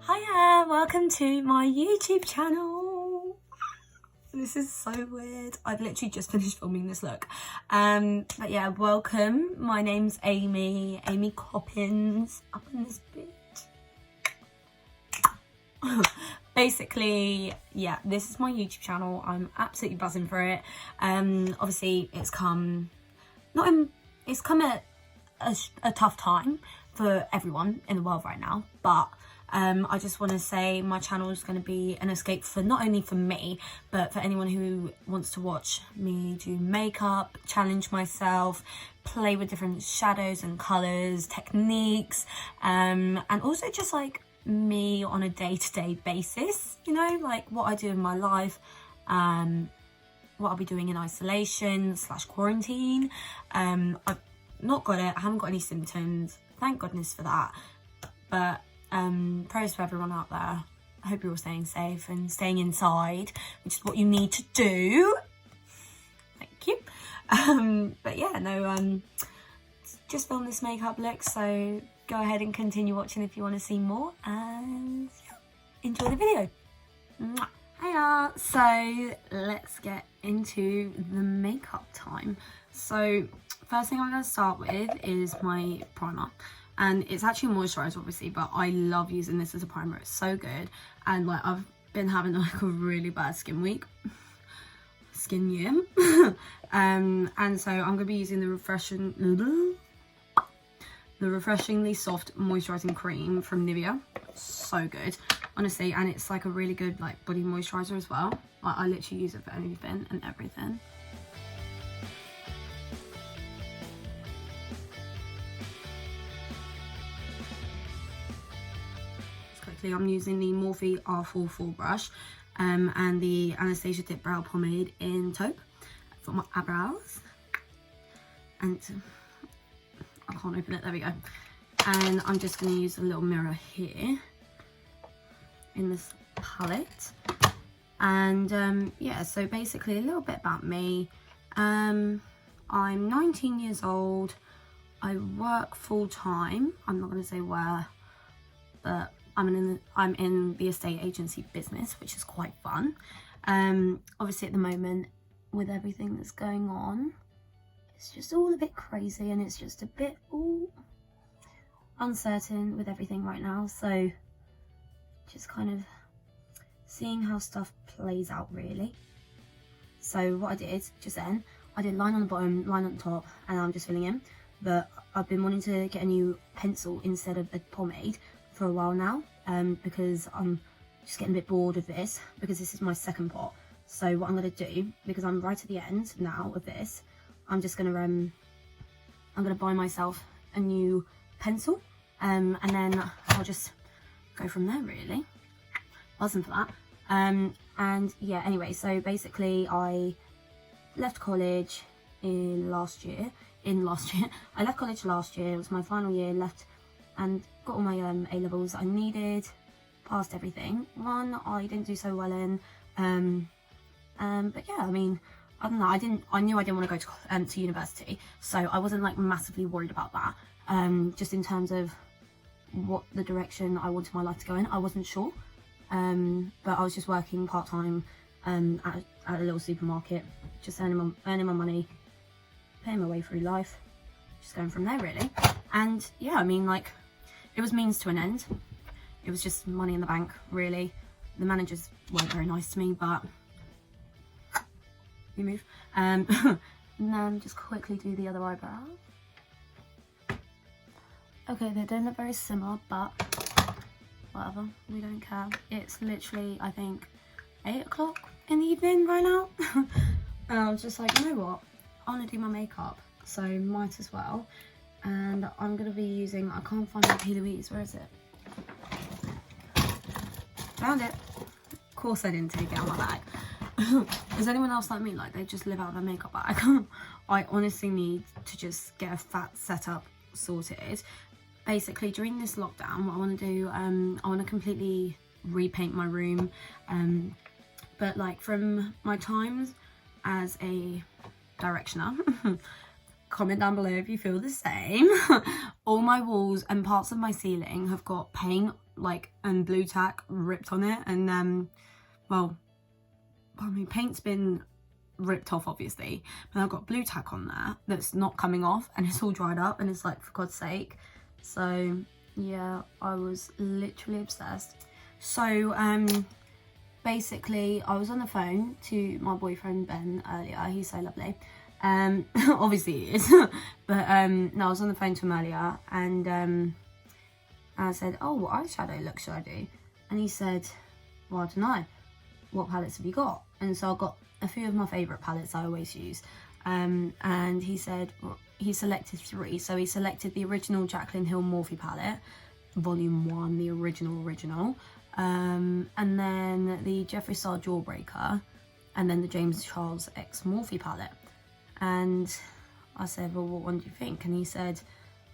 Hiya, welcome to my YouTube channel. This is so weird. I've literally just finished filming this look. But yeah, welcome. My name's Amy Coppins. Up in this bitch. Basically, yeah, this is my YouTube channel. I'm absolutely buzzing for it. Obviously it's come at a tough time for everyone in the world right now, but I just want to say my channel is going to be an escape for not only for me, but for anyone who wants to watch me do makeup, challenge myself, play with different shadows and colours, techniques, and also just like me on a day-to-day basis, you know, like what I do in my life, what I'll be doing in isolation / quarantine. I've not got it, I haven't got any symptoms, thank goodness for that, but prayers for everyone out there. I hope you're all staying safe and staying inside, which is what you need to do. Thank you. But yeah, no, just filmed this makeup look, so go ahead and continue watching if you want to see more, and yeah, enjoy the video. Mwah. Hiya. So let's get into the makeup time. So first thing I'm going to start with is my primer. And it's actually a moisturiser obviously, but I love using this as a primer. It's so good. And like I've been having like a really bad skin week. Skin year. And so I'm going to be using the Refreshingly Soft Moisturising Cream from Nivea. So good, honestly. And it's like a really good like body moisturiser as well. Like I literally use it for anything and everything. I'm using the Morphe R44 brush and the Anastasia Dip Brow Pomade in taupe for my eyebrows. And I can't open it, there we go. And I'm just going to use a little mirror here in this palette. And yeah, so basically a little bit about me. I'm 19 years old. I work full time. I'm not going to say where, but I'm in the estate agency business, which is quite fun. Obviously at the moment, with everything that's going on, it's just all a bit crazy and it's just a bit uncertain with everything right now. So just kind of seeing how stuff plays out really. So what I did just then, I did line on the bottom, line on the top, and I'm just filling in. But I've been wanting to get a new pencil instead of a pomade for a while now, because I'm just getting a bit bored of this, because this is my second pot. So what I'm going to do, because I'm right at the end now of this, I'm just going to I'm going to buy myself a new pencil, and then I'll just go from there really. Buzzing for that. And yeah, anyway, so basically I left college last year. I left college last year, it was my final year, left and got all my A-levels that I needed, passed everything. One I didn't do so well in, but yeah, I mean, I don't know, I knew I didn't want to go to university, so I wasn't like massively worried about that. Just in terms of what the direction I wanted my life to go in, I wasn't sure. But I was just working part-time at a little supermarket, just earning my money, paying my way through life, just going from there really. And yeah, I mean, like, it was means to an end. It was just money in the bank, really. The managers weren't very nice to me, but you move. And then just quickly do the other eyebrow. Okay, they don't look very similar, but whatever, we don't care. It's literally, I think, 8 o'clock in the evening right now. And I was just like, you know what? I want to do my makeup, so might as well. And I'm going to be using, I can't find my P. Louise, where is it? Found it. Of course I didn't take it out of my bag. Is anyone else like me? Like, they just live out of their makeup bag. I honestly need to just get a fat setup sorted. Basically, during this lockdown, what I want to do, I want to completely repaint my room. But like from my times as a directioner, comment down below if you feel the same. All my walls and parts of my ceiling have got paint like, and blue tack ripped on it, and well, I mean, paint's been ripped off obviously, but I've got blue tack on there that's not coming off, and it's all dried up, and it's like, for God's sake. So yeah, I was literally obsessed. So basically I was on the phone to my boyfriend Ben earlier. He's so lovely. Obviously he is. But no, I was on the phone to him earlier, and I said, oh, what eyeshadow look should I do? And he said, well, I don't know, what palettes have you got? And so I got a few of my favourite palettes I always use, and he said, well, he selected 3. So he selected the original Jaclyn Hill Morphe palette, volume 1, the original, and then the Jeffree Star Jawbreaker, and then the James Charles X Morphe palette. And I said, well, what one do you think? And he said,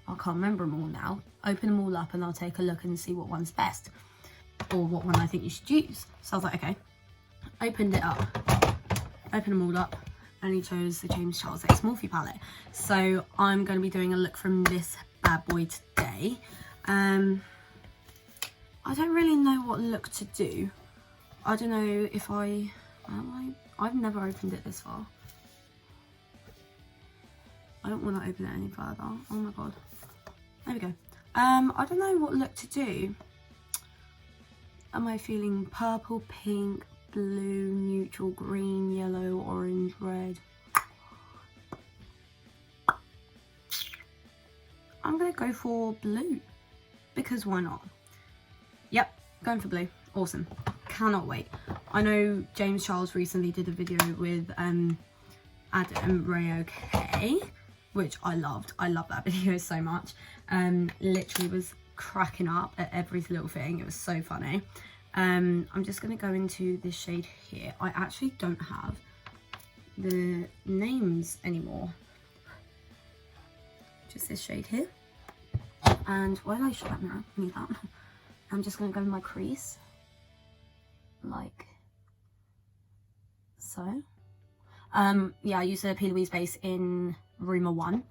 I can't remember them all now. Open them all up and I'll take a look and see what one's best, or what one I think you should use. So I was like, okay. Opened them all up, and he chose the James Charles X Morphe palette. So I'm going to be doing a look from this bad boy today. I don't really know what look to do. I don't know if I've never opened it this far. I don't want to open it any further. Oh my god. There we go. I don't know what look to do. Am I feeling purple, pink, blue, neutral, green, yellow, orange, red? I'm gonna go for blue, because why not? Yep, going for blue. Awesome. Cannot wait. I know James Charles recently did a video with Adam Ray OK, which I loved. I love that video so much. Literally was cracking up at every little thing. It was so funny. I'm just going to go into this shade here. I actually don't have the names anymore. Just this shade here. And why did I shut that mirror? I need that. I'm just going to go in my crease. Like so. Yeah, I used the P. Louise base in Rumor 1,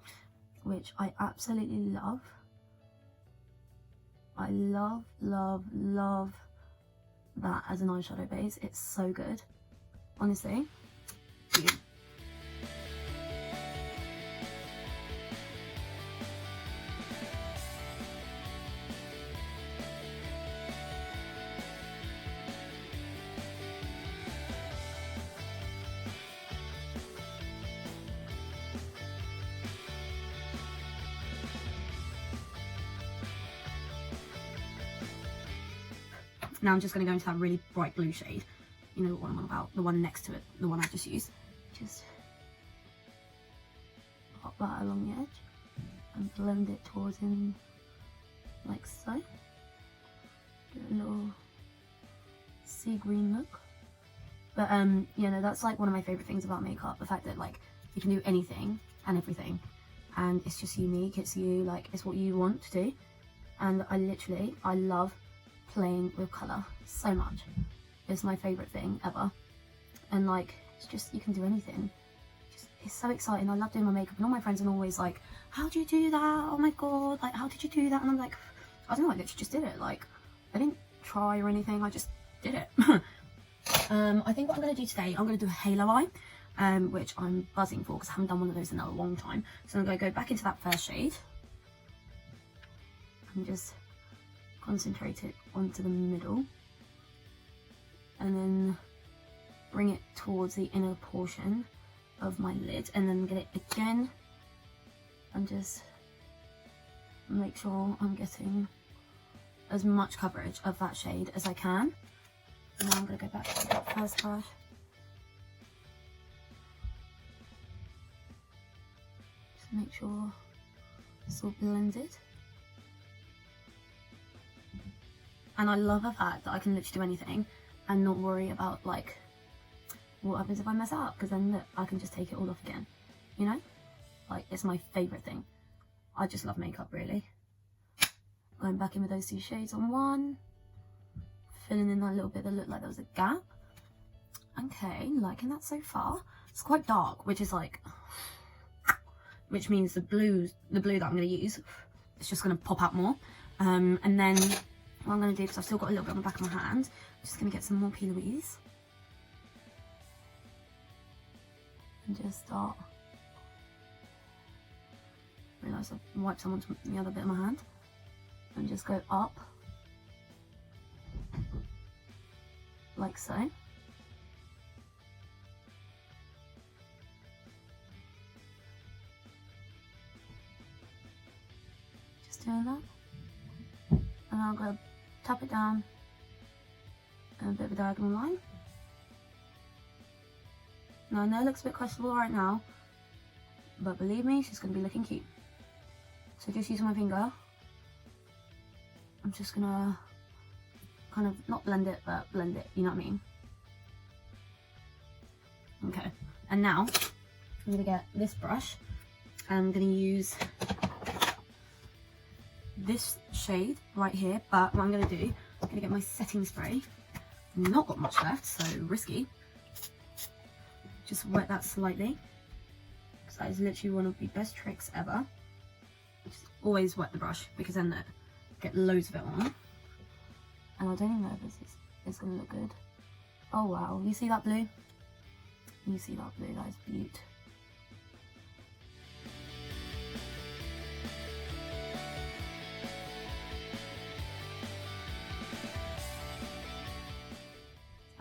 which I absolutely love. I love that as an eyeshadow base. It's so good, honestly. Yeah. Now I'm just going to go into that really bright blue shade. You know what I'm on about, the one next to it, the one I just used. Just pop that along the edge and blend it towards him like so. Get a little sea green look. But you know, that's like one of my favourite things about makeup, the fact that like you can do anything and everything, and it's just unique, it's you, like it's what you want to do. And I love playing with colour so much. It's my favourite thing ever, and like it's just, you can do anything. It's so exciting. I love doing my makeup, and all my friends are always like, how do you do that? Oh my god, like how did you do that? And I'm like, I don't know, I literally just did it. Like I didn't try or anything, I just did it. I think what I'm going to do today, I'm going to do a halo eye, which I'm buzzing for because I haven't done one of those in a long time. So I'm going to go back into that first shade and just concentrate it onto the middle, and then bring it towards the inner portion of my lid, and then get it again and just make sure I'm getting as much coverage of that shade as I can. And now I'm going to go back to that first brush. Just make sure it's all blended. And I love the fact that I can literally do anything and not worry about like what happens if I mess up, because then look, I can just take it all off again, you know? Like it's my favourite thing. I just love makeup, really. Going back in with those 2 shades on one, filling in that little bit that looked like there was a gap. Okay, liking that so far. It's quite dark, which is like, which means the blue that I'm going to use, it's just going to pop out more. And then what I'm going to do, because I've still got a little bit on the back of my hand, I'm just going to get some more P. Louise. And just start. Realise I've wiped some onto the other bit of my hand. And just go up. Like so. Just doing that. And I'll go tap it down and a bit of a diagonal line. Now I know it looks a bit questionable right now, but believe me, she's going to be looking cute. So just using my finger, I'm just going to kind of not blend it, but blend it, you know what I mean? Okay, and now I'm going to get this brush and I'm going to use this shade right here, but what I'm going to do, I'm going to get my setting spray. Not got much left, so risky. Just wet that slightly, because that is literally one of the best tricks ever. Just always wet the brush, because then get loads of it on. And I don't even know if this is going to look good. Oh wow, you see that blue? You see that blue? That is beaut.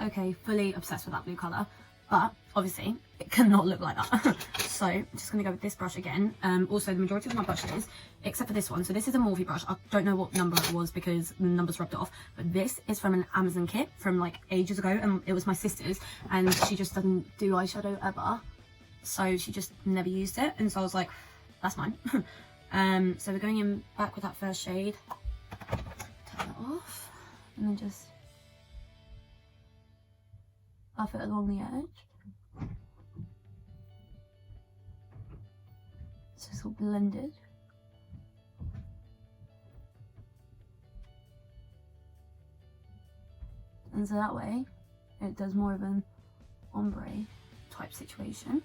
Okay, fully obsessed with that blue colour, but obviously it cannot look like that. So I'm just going to go with this brush again. Also, the majority of my brushes, except for this one, so this is a Morphe brush. I don't know what number it was because the numbers rubbed off, but this is from an Amazon kit from like ages ago, and it was my sister's, and she just doesn't do eyeshadow ever, so she just never used it, and so I was like, that's mine. So we're going in back with that first shade. Turn that off, and then just buff it along the edge. So it's all blended. And so that way it does more of an ombre type situation,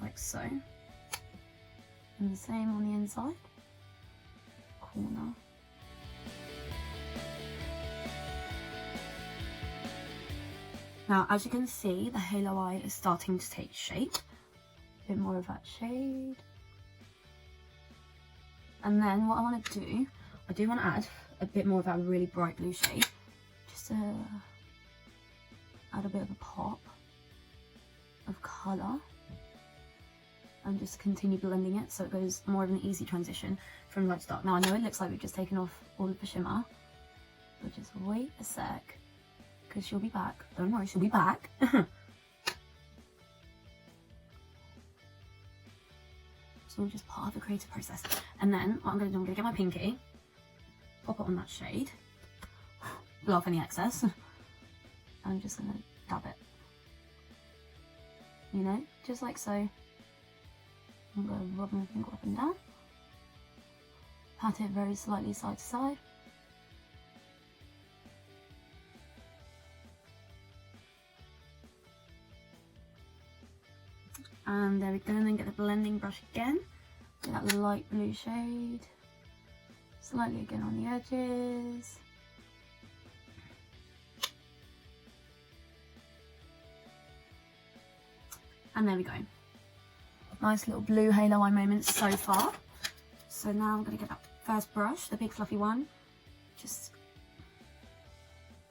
like so. And the same on the inside corner. Now, as you can see, the halo eye is starting to take shape. A bit more of that shade. And then what I want to do, I do want to add a bit more of that really bright blue shade. Just to add a bit of a pop of colour. And just continue blending it so it goes more of an easy transition from light to dark. Now, I know it looks like we've just taken off all of the shimmer, but just wait a sec. Because she'll be back. Don't worry, she'll be back. It's all just part of the creative process. And then what I'm going to do, I'm going to get my pinky, pop it on that shade, blow off any excess. I'm just going to dab it. You know, just like so. I'm going to rub my finger up and down. Pat it very slightly side to side. And there we go, and then get the blending brush again. Get that light blue shade. Slightly again on the edges. And there we go. Nice little blue halo eye moments so far. So now I'm going to get that first brush, the big fluffy one. Just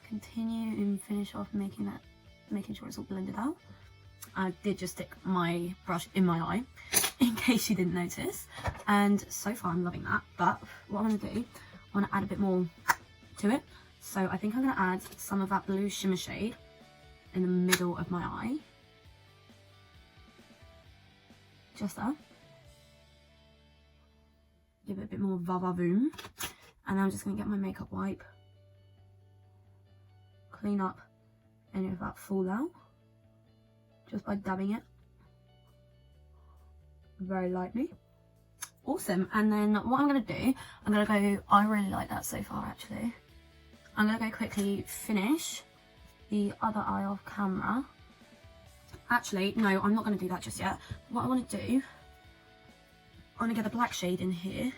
continue and finish off making sure it's all blended out. I did just stick my brush in my eye, in case you didn't notice, and so far I'm loving that. But what I'm going to do, I want to add a bit more to it, so I think I'm going to add some of that blue shimmer shade in the middle of my eye, just there. Give it a bit more va-va-voom, and I'm just going to get my makeup wipe, clean up any of that fallout. Just by dabbing it very lightly. Awesome. And then what I'm going to do, I'm going to go, I really like that so far actually. I'm going to go quickly finish the other eye off camera. Actually, no, I'm not going to do that just yet. What I want to do, I want to get the black shade in here,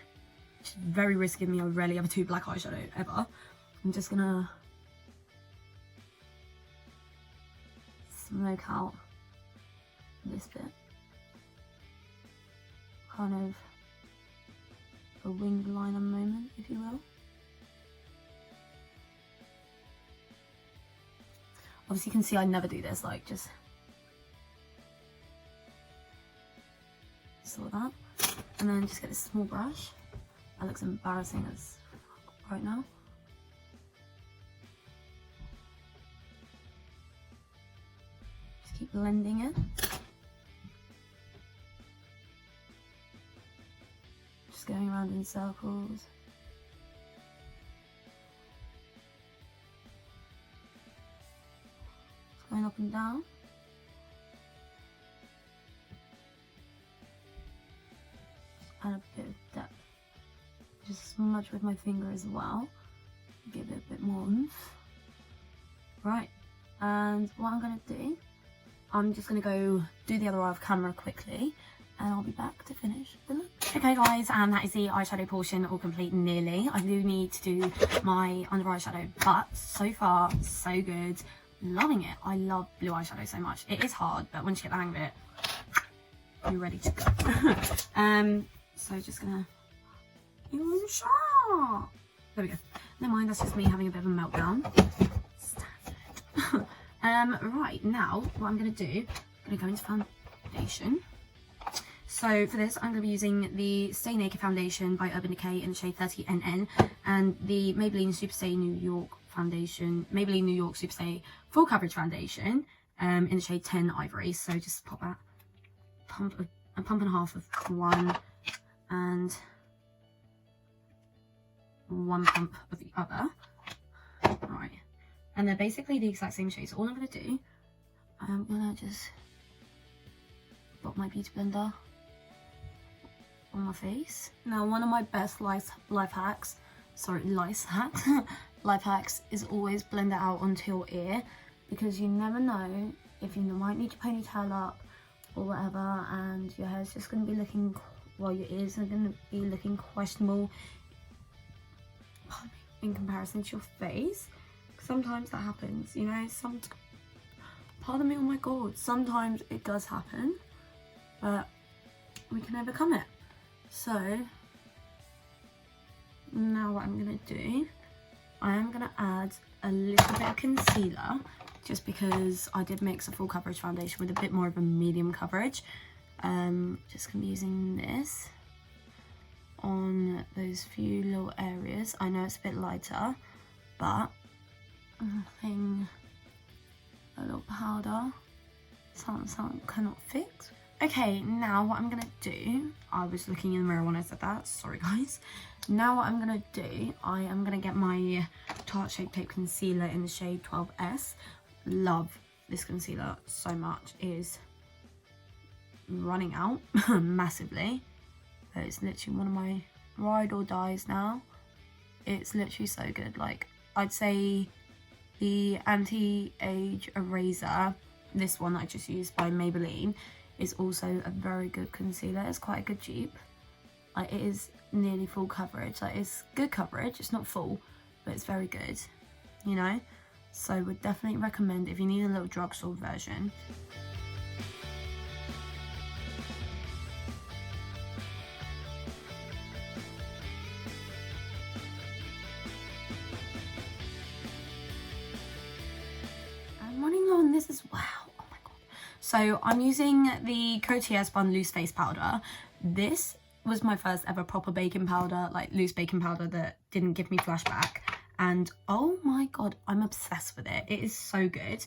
which is very risky of me. I rarely ever do black eyeshadow ever. I'm just gonna smoke out this bit, kind of a winged liner moment, if you will. Obviously you can see I never do this, like just sort that, and then just get this small brush. That looks embarrassing as right now. Just keep blending it. Just going around in circles. Just going up and down. Add a bit of depth. Just smudge with my finger as well. Give it a bit more oomph. Right, and what I'm gonna do, I'm just gonna go do the other eye off camera quickly, and I'll be back to finish the look. Okay guys, and that is the eyeshadow portion all complete nearly. I do need to do my under eye shadow, but so far so good. Loving it. I love blue eyeshadow so much. It is hard, but once you get the hang of it, you're ready to go. So just gonna, you're sharp. There we go. Never mind, that's just me having a bit of a meltdown. Right, now what I'm gonna do, I'm gonna go into foundation. So for this, I'm gonna be using the Stay Naked foundation by Urban Decay in the shade 30NN, and the Maybelline Superstay New York foundation, Maybelline New York Superstay Full Coverage foundation, in the shade 10 Ivory. So just pop that, a pump and a half of one, and one pump of the other. Right, and they're basically the exact same shade. So all I'm going to do, I'm going to just put my beauty blender on my face. Now, one of my best life hacks life hacks is always blend it out onto your ear, because you never know if you might need your ponytail up or whatever, and your hair's just going to be looking, well, your ears are going to be looking questionable in comparison to your face. Sometimes that happens, you know. Pardon me, oh my god, sometimes it does happen, but we can overcome it. So now what I'm going to do, I am going to add a little bit of concealer, just because I did mix a full coverage foundation with a bit more of a medium coverage. Just going to be using this on those few little areas. I know it's a bit lighter, but nothing, a little powder, something cannot fix. Okay, now what I'm gonna do, I was looking in the mirror when I said that, sorry guys. Now what I'm gonna do, I am gonna get my Tarte Shape Tape Concealer in the shade 12S. Love this concealer so much. It is running out massively. But it's literally one of my ride or dies now. It's literally so good. Like, I'd say the anti-age eraser, this one that I just used by Maybelline, is also a very good concealer. It's quite a good dupe. Like, it is nearly full coverage. Like, it's good coverage. It's not full, but it's very good, you know. So would definitely recommend if you need a little drugstore version. I'm running low on this as well. Oh my god. So I'm using the Coty Spun Loose Face Powder. This was my first ever proper baking powder, like loose baking powder that didn't give me flashback. And oh my god, I'm obsessed with it. It is so good.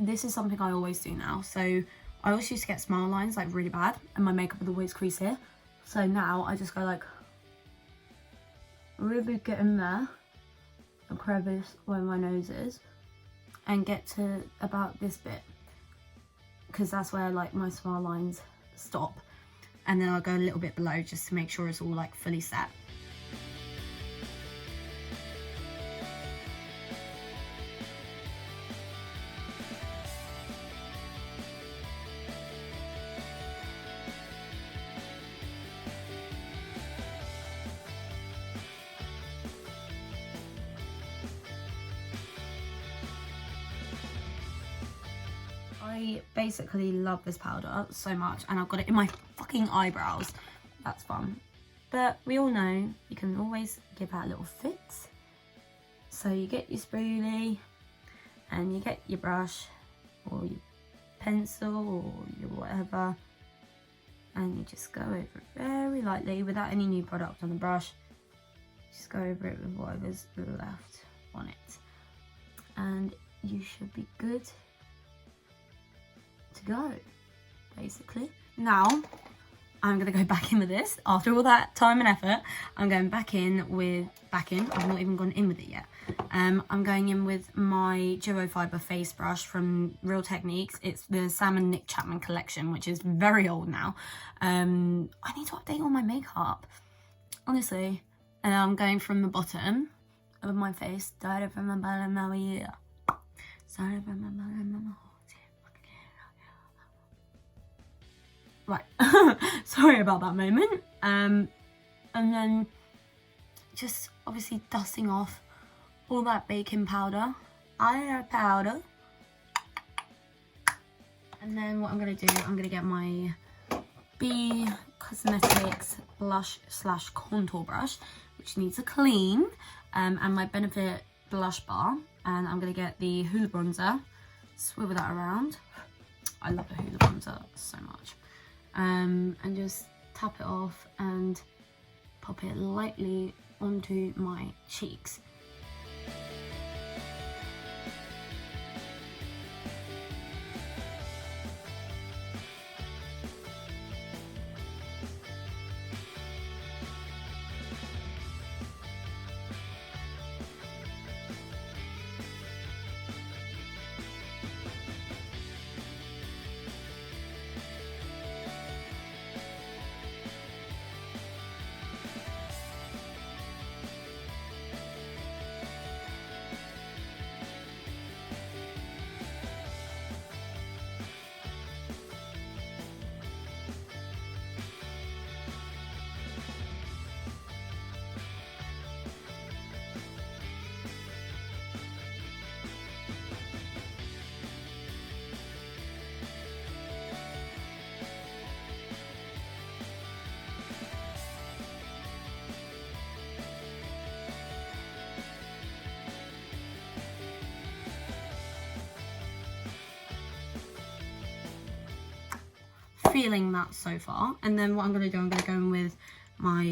this is something I always do now. So I always used to get smile lines like really bad, and my makeup would always crease here. So now I just go like really get in there, a crevice where my nose is, and get to about this bit, because that's where like my smile lines stop, and then I'll go a little bit below just to make sure it's all like fully set. I basically love this powder so much, and I've got it in my fucking eyebrows. That's fun. But we all know you can always give that a little fix. So you get your spoolie and you get your brush or your pencil or your whatever, and you just go over it very lightly without any new product on the brush. Just go over it with whatever's left on it, and you should be good to go, basically. Now I'm gonna go back in with this. After all that time and effort, I'm going back in with I've not even gone in with it yet. I'm going in with my duo fiber face brush from Real Techniques. It's the Sam and Nick Chapman collection, which is very old now. I need to update all my makeup, honestly. And I'm going from the bottom of my face, started from the bottom of here, started from the bottom. Right, sorry about that moment. And then just obviously dusting off all that baking powder, eyeliner powder. And then what I'm going to do, I'm going to get my B Cosmetics blush slash contour brush, which needs a clean, and my Benefit blush bar. And I'm going to get the Hoola bronzer, swivel that around. I love the Hoola bronzer so much. And just tap it off and pop it lightly onto my cheeks. Feeling that so far. And then what I'm going to do, I'm going to go in with my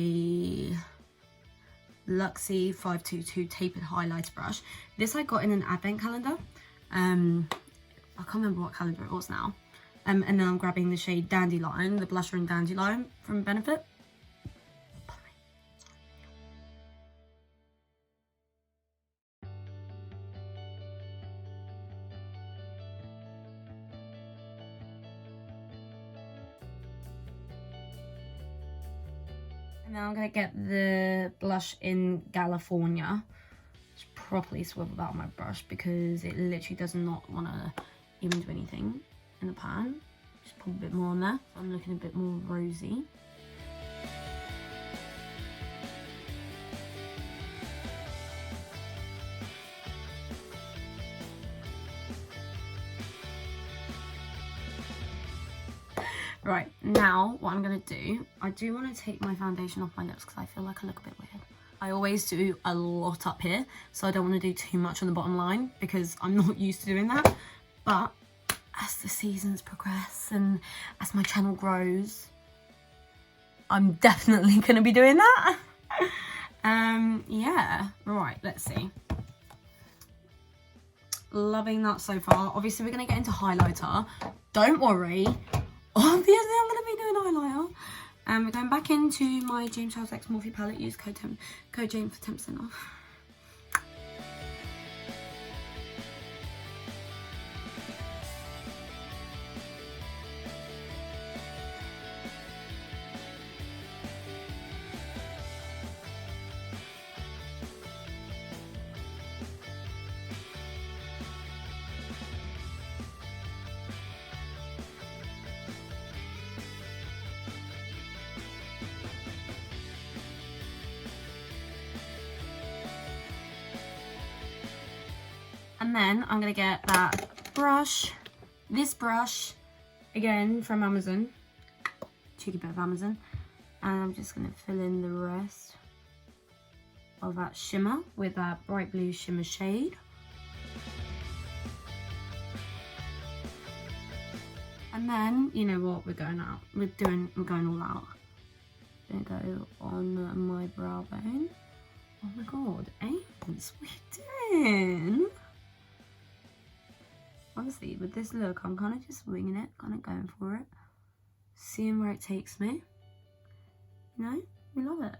Luxie 522 tapered highlighter brush. This I got in an advent calendar. I can't remember what calendar it was now. And then I'm grabbing the shade Dandelion, the blusher in Dandelion from Benefit. And now I'm going to get the blush in California. Just properly swivel that on my brush because it literally does not want to even do anything in the pan. Just put a bit more on there. So I'm looking a bit more rosy. Right, now what I'm going to do, I do want to take my foundation off my lips because I feel like I look a bit weird. I always do a lot up here, so I don't want to do too much on the bottom line because I'm not used to doing that. But as the seasons progress and as my channel grows, I'm definitely going to be doing that. Yeah, right, let's see. Loving that so far. Obviously, we're going to get into highlighter. Don't worry. Obviously, I'm going to be doing highlighter. And we're going back into my James Charles X Morphe palette. Use code James for 10% off. And then I'm going to get that brush, this brush, again from Amazon, cheeky bit of Amazon, and I'm just going to fill in the rest of that shimmer with that bright blue shimmer shade. And then, you know what, we're going out, we're going all out. Gonna go on my brow bone. Oh my god, Ames, what are you doing? Honestly, with this look, I'm kind of just winging it, kind of going for it, seeing where it takes me. You know, we love it.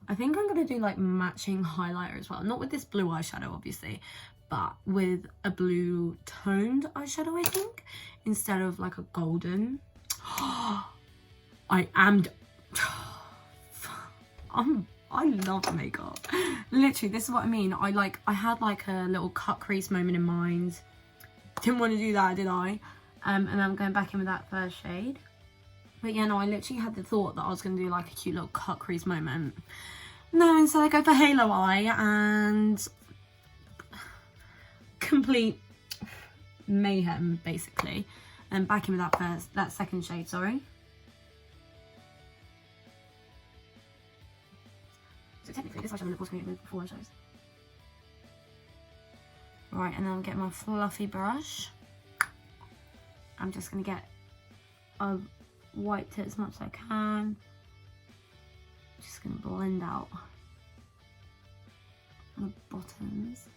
I think I'm going to do like matching highlighter as well. Not with this blue eyeshadow, obviously, but with a blue toned eyeshadow, I think, instead of like a golden. I love makeup. Literally, this is what I mean. I had like a little cut crease moment in mind. Didn't want to do that, did I? And I'm going back in with that first shade. But yeah, no, I literally had the thought that I was going to do like a cute little cut crease moment. No, instead I go for halo eye and complete mayhem, basically. And back in with that second shade, sorry. So technically this eyeshadow look was created with 4 eyeshadows. Right, and then I'll get my fluffy brush. I'm just going to get wiped it as much as I can. Just going to blend out the bottoms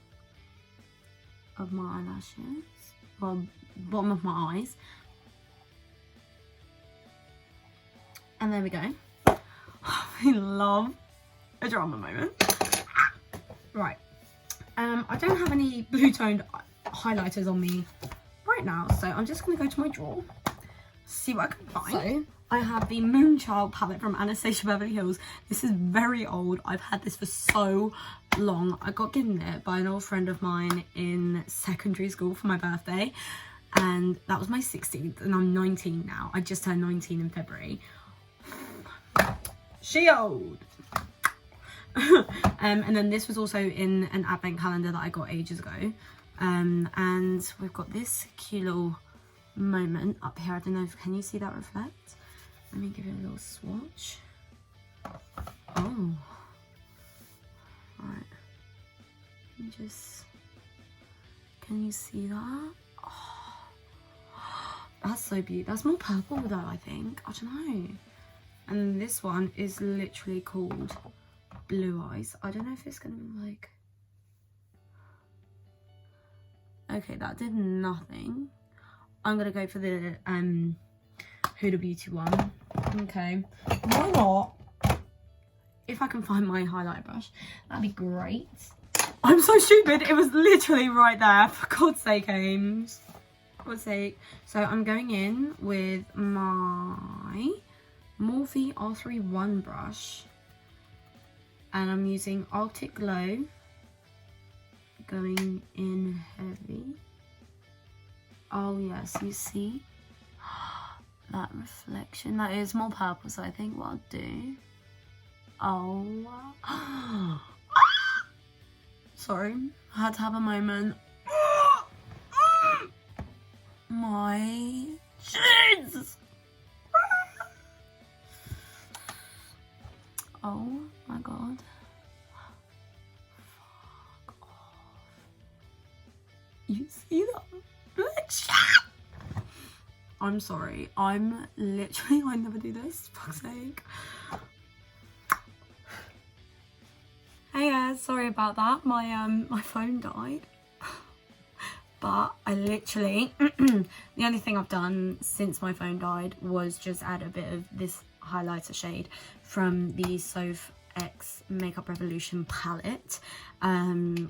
of my eyelashes, well, bottom of my eyes. And there we go. I love a drama moment. Right. I don't have any blue toned highlighters on me right now, so I'm just going to go to my drawer, see what I can find. So, I have the Moonchild palette from Anastasia Beverly Hills. This is very old. I've had this for so long. I got given it by an old friend of mine in secondary school for my birthday, and that was my 16th, and I'm 19 now. I just turned 19 in February. She old. And then this was also in an advent calendar that I got ages ago, and we've got this cute little moment up here. I don't know if, can you see that reflect? Let me give it a little swatch. Oh, right, can you see that? Oh, that's so beautiful. That's more purple though, I think. I don't know. And this one is literally called Blue Eyes. I don't know if it's gonna be like, okay, that did nothing. I'm gonna go for the Huda Beauty one. Okay, why not? If I can find my highlight brush, that'd be great. I'm so stupid, it was literally right there. For God's sake, Ames, for God's sake. So I'm going in with my Morphe R31 brush, and I'm using Arctic Glow, going in heavy. Oh yes, you see that reflection? That is more purple, so I think what I'll do, oh, sorry, I had to have a moment. My Jesus. Oh my god. Fuck off. You see that reflection? I'm sorry. I'm literally, I never do this, for fuck's sake. Hey guys, sorry about that. My phone died. But I literally, the only thing I've done since my phone died was just add a bit of this highlighter shade from the Soph X Makeup Revolution palette,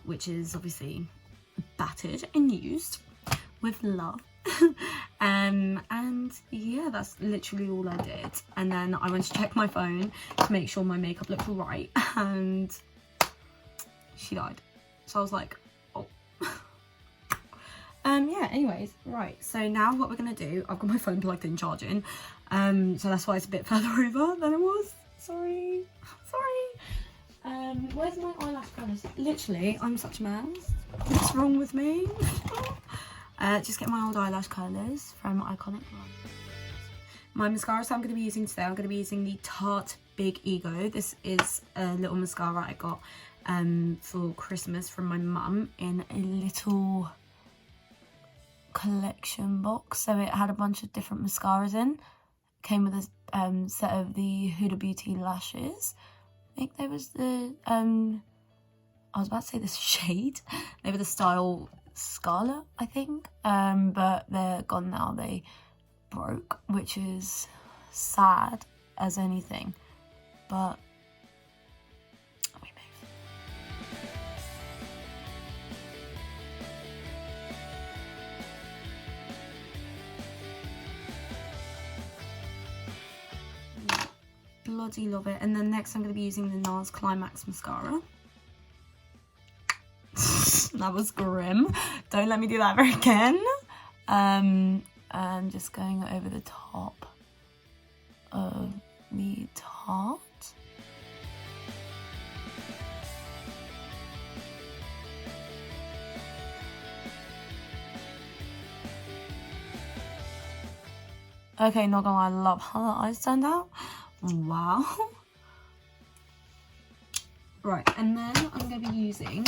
which is obviously battered and used with love. And yeah, that's literally all I did. And then I went to check my phone to make sure my makeup looked all right, and she died. So I was like, oh. Yeah, anyways, right, so now what we're gonna do, I've got my phone plugged in charging, so that's why it's a bit further over than it was. Sorry. Where's my eyelash colours? Literally, I'm such a mess. What's wrong with me? Just get my old eyelash colours from Iconic. My mascara, so I'm going to be using today, I'm going to be using the Tarte Big Ego. This is a little mascara I got for Christmas from my mum in a little collection box. So it had a bunch of different mascaras in. Came with a set of the Huda Beauty lashes. I think there was the, I was about to say the shade. They were the style Scarlet, I think. But they're gone now. They broke, which is sad as anything. But we move. Bloody love it. And then next I'm going to be using the NARS Climax mascara. That was grim. Don't let me do that ever again. I'm just going over the top of the Tarte. Okay, not gonna lie, I love how the eyes turned out. Wow. Right, and then I'm going to be using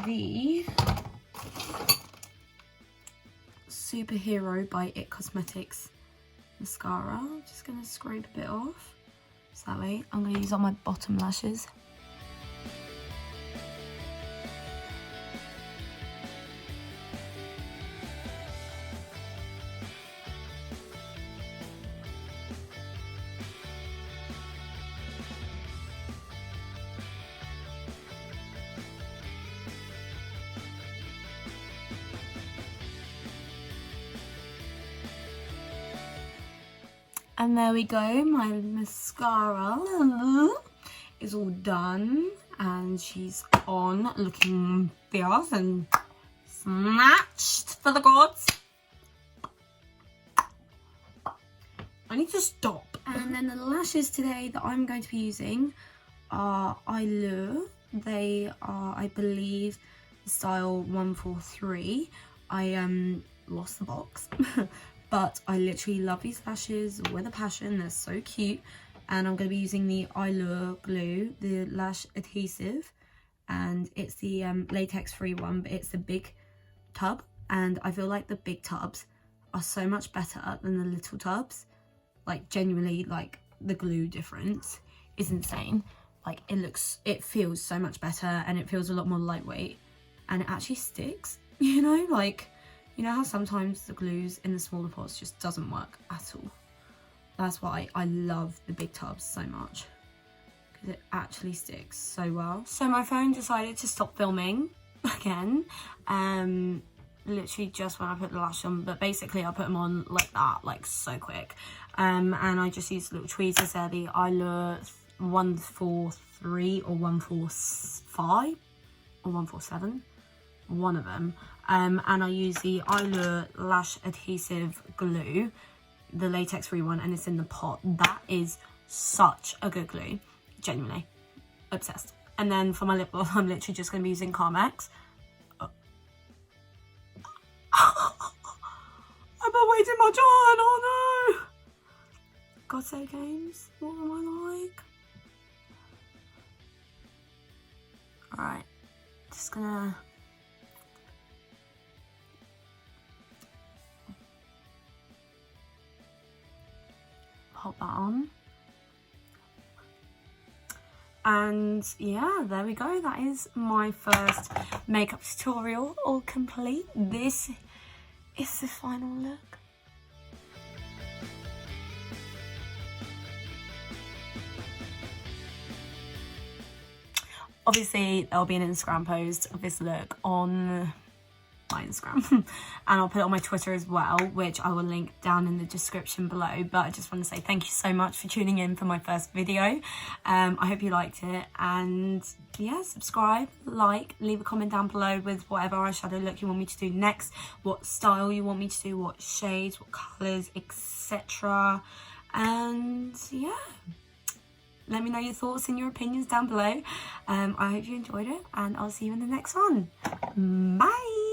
the Superhero by It Cosmetics mascara. Just going to scrape a bit off. So that way, I'm going to use on my bottom lashes. And there we go, my mascara is all done and she's on, looking fierce and snatched for the gods. I need to stop. And then the lashes today that I'm going to be using are Allure. They are, I believe, the style 143. I lost the box. But I literally love these lashes with a passion. They're so cute. And I'm going to be using the Allure glue, the lash adhesive. And it's the latex free one, but it's the big tub. And I feel like the big tubs are so much better than the little tubs. Like, genuinely, like, the glue difference is insane. Like, it feels so much better and it feels a lot more lightweight. And it actually sticks, you know, like... You know how sometimes the glues in the smaller pots just doesn't work at all? That's why I love the big tubs so much, because it actually sticks so well. So my phone decided to stop filming again, literally just when I put the lash on, but basically I put them on like that, like so quick. And I just used little tweezers there, the Allure 143 or 145 or 147, one of them. And I use the Allure Lash Adhesive Glue, the latex-free one, and it's in the pot. That is such a good glue. Genuinely. Obsessed. And then for my lip gloss, I'm literally just going to be using Carmex. I've been waiting my turn, oh no! God's sake, Ames, what am I like? Alright, just gonna... pop that on. And yeah, there we go. That is my first makeup tutorial all complete. This is the final look. Obviously, there'll be an Instagram post of this look on my Instagram and I'll put it on my Twitter as well, which I will link down in the description below. But I just want to say thank you so much for tuning in for my first video. I hope you liked it, and yeah, subscribe, like, leave a comment down below with whatever eyeshadow look you want me to do next, what style you want me to do, what shades, what colours, etc. And yeah, let me know your thoughts and your opinions down below. I hope you enjoyed it, and I'll see you in the next one. Bye!